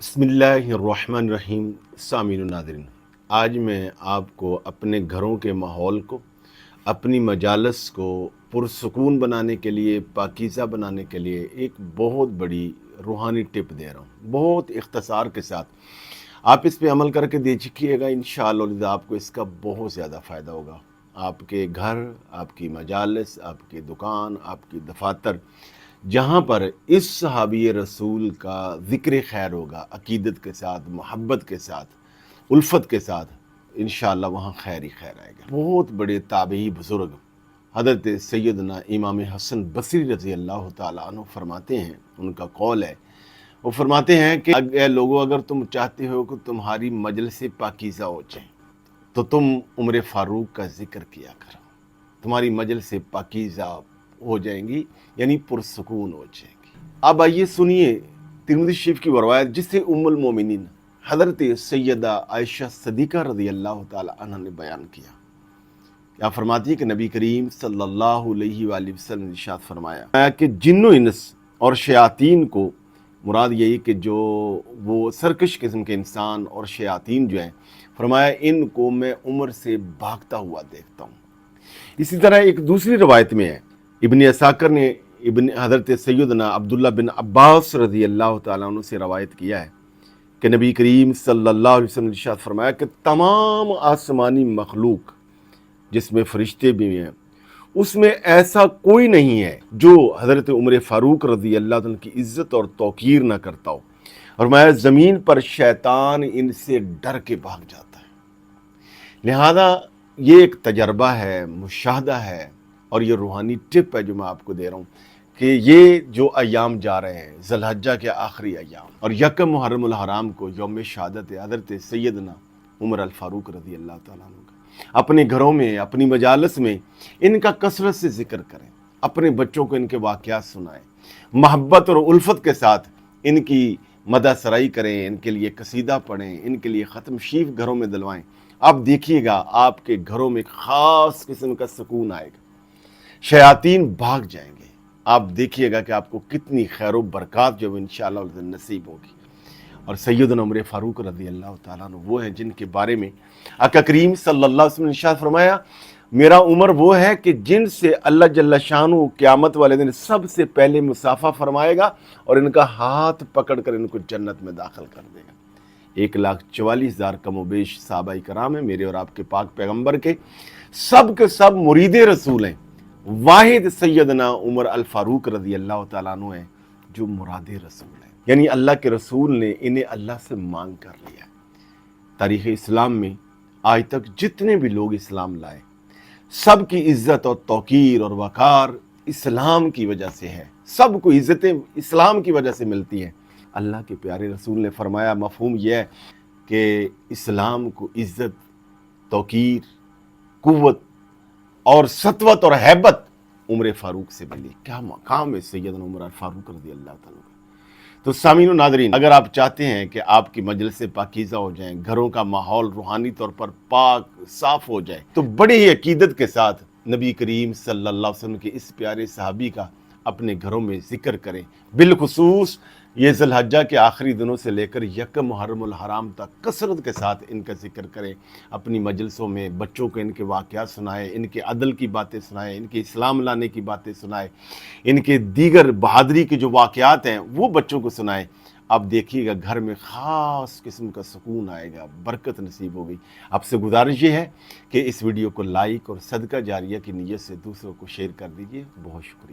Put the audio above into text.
बिस्मिल्लाहिर्रहमानिर्रहीम। सामीन नाज़रीन, आज मैं आपको अपने घरों के माहौल को, अपनी मजालस को पुरसुकून बनाने के लिए, पाकीज़ा बनाने के लिए एक बहुत बड़ी रूहानी टिप दे रहा हूँ, बहुत इख्तसार के साथ। आप इस पे अमल करके देखिएगा, इंशाअल्लाह आपको इसका बहुत ज़्यादा फ़ायदा होगा। आपके घर, आपकी मजालस, आपकी दुकान, आपकी दफातर, जहाँ पर इस सहाबी रसूल का ज़िक्र खैर होगा, अकीदत के साथ, मोहब्बत के साथ, उल्फत के साथ, इंशाअल्लाह वहाँ खैर ही खैर आएगा। बहुत बड़े ताबई बुज़ुर्ग हज़रत सैयदना इमाम हसन बसरी रज़ी अल्लाह ताला अन्हु फरमाते हैं, उनका कौल है, वो फरमाते हैं कि ए लोगों, अगर तुम चाहते हो कि तुम्हारी मजलिस पाकीज़ा हो जाए तो तुम उम्र फ़ारूक का ज़िक्र किया करो, तुम्हारी मजलिस पाकीज़ा हो जाएंगी, यानी पुरसुकून हो जाएंगी। अब आइए सुनिए तिरमिज़ी शरीफ की रवायत, जिससे उम्मुल मोमिनीन हज़रत सैयदा आयशा सदीक़ा रज़ी अल्लाह ताला अन्हा ने बयान किया। क्या फरमाती है कि नबी करीम सल्लल्लाहु अलैहि वसल्लम ने इरशाद फरमाया कि जिन्नो इंस और शयातीन को, मुराद यही कि जो वो सरकश किस्म के इंसान और शयातीन जो हैं, फरमाया इनको मैं उम्र से भागता हुआ देखता हूँ। इसी तरह एक दूसरी रवायत में है, इब्न असाकर ने इब्न हज़रत सैयदना अब्दुल्ला बिन अब्बास रज़ी अल्लाह ताला अन्हु से रवायत किया है कि नबी करीम सल्लल्लाहु अलैहि वसल्लम ने इरशाद फरमाया कि तमाम आसमानी मखलूक, जिसमें फरिश्ते भी हैं, उसमें ऐसा कोई नहीं है जो हज़रत उमर फ़ारूक रज़ी अल्लाह ताला की इज़्ज़त और तौक़ीर ना करता हो, और मैं ज़मीन पर शैतान इनसे डर के भाग जाता है। लिहाजा ये एक तजर्बा है, मुशाहदा है, और ये रूहानी टिप है जो मैं आपको दे रहा हूँ कि ये जो अयाम जा रहे हैं, ज़ुल्हिज्जा के आखिरी अयाम, और यकम मुहर्रमुल हराम को यौम शहादत हज़रत सैयदना उमर अल फ़ारूक रज़ी अल्लाह ताला अन्हु का, अपने घरों में, अपनी मजालस में इनका कसरत से ज़िक्र करें, अपने बच्चों को इनके वाक़यात सुनाएं, मोहब्बत और उल्फत के साथ इनकी मदह सराई करें, इनके लिए कसीदा पढ़ें, इनके लिए ख़त्म शरीफ घरों में दिलवाएं। अब देखिएगा आपके घरों में ख़ास किस्म का सुकून आएगा, शयातीन भाग जाएंगे। आप देखिएगा कि आपको कितनी खैर बरक़ात जो इंशाअल्लाह नसीब होगी। और सैयदना उमर फ़ारूक रज़ी अल्लाह ताला अन्हु वो हैं जिनके बारे में आका करीम सल्लल्लाहु अलैहि वसल्लम ने इरशाद फरमाया, मेरा उमर वो है कि जिनसे अल्लाह जल्ल शानु क़यामत वाले दिन सबसे पहले मुसाफ़ा फरमाएगा और इनका हाथ पकड़ कर इनको जन्नत में दाखिल कर देगा। 1,44,000 कमोबेश सहाबाए कराम हैं, मेरे और आपके पाक पैगम्बर के सब मुरीद रसूल हैं। वाहिद सैयदना उमर अल फ़ारूक रज़ी अल्लाह ताला अन्हु हैं जो मुराद रसूल हैं, यानी अल्लाह के रसूल ने इन्हें अल्लाह से मांग कर लिया। तारीख़ इस्लाम में आज तक जितने भी लोग इस्लाम लाए, सब की इज़्ज़त और तौक़ीर और वक़ार इस्लाम की वजह से है, सबको इज़्ज़तें इस्लाम की वजह से मिलती हैं। अल्लाह के प्यारे रसूल ने फरमाया, मफ़हूम यह है कि इस्लाम को इज़्ज़त, तौक़ीर, क़ुव्वत और सतवत और हैबत उमर फ़ारूक से मिली। क्या मकाम है सैयदना उमर फ़ारूक रज़ी अल्लाह ताला का। तो सामीन और नाज़रीन, अगर आप चाहते हैं कि आपकी मजलिस पाकीज़ा हो जाएं, घरों का माहौल रूहानी तौर पर पाक साफ़ हो जाए, तो बड़ी ही अकीदत के साथ नबी करीम सल्लल्लाहु अलैहि वसल्लम के इस प्यारे सहाबी का अपने घरों में ज़िक्र करें। बिलखुसूस ये ज़ुल्हिज्जा के आखिरी दिनों से लेकर यकम मुहर्रमुल हराम तक कसरत के साथ इनका ज़िक्र करें। अपनी मजलिसों में बच्चों को इनके वाक़यात सुनाएं, इनके अदल की बातें सुनाएं, इनके इस्लाम लाने की बातें सुनाएं, इनके दीगर बहादरी के जो वाक़यात हैं वो बच्चों को सुनाएं। अब देखिएगा घर में ख़ास किस्म का सुकून आएगा, बरकत नसीब होगी। आपसे गुजारिश ये है कि इस वीडियो को लाइक और सदका जारिया की नीयत से दूसरों को शेयर कर दीजिए। बहुत शुक्रिया।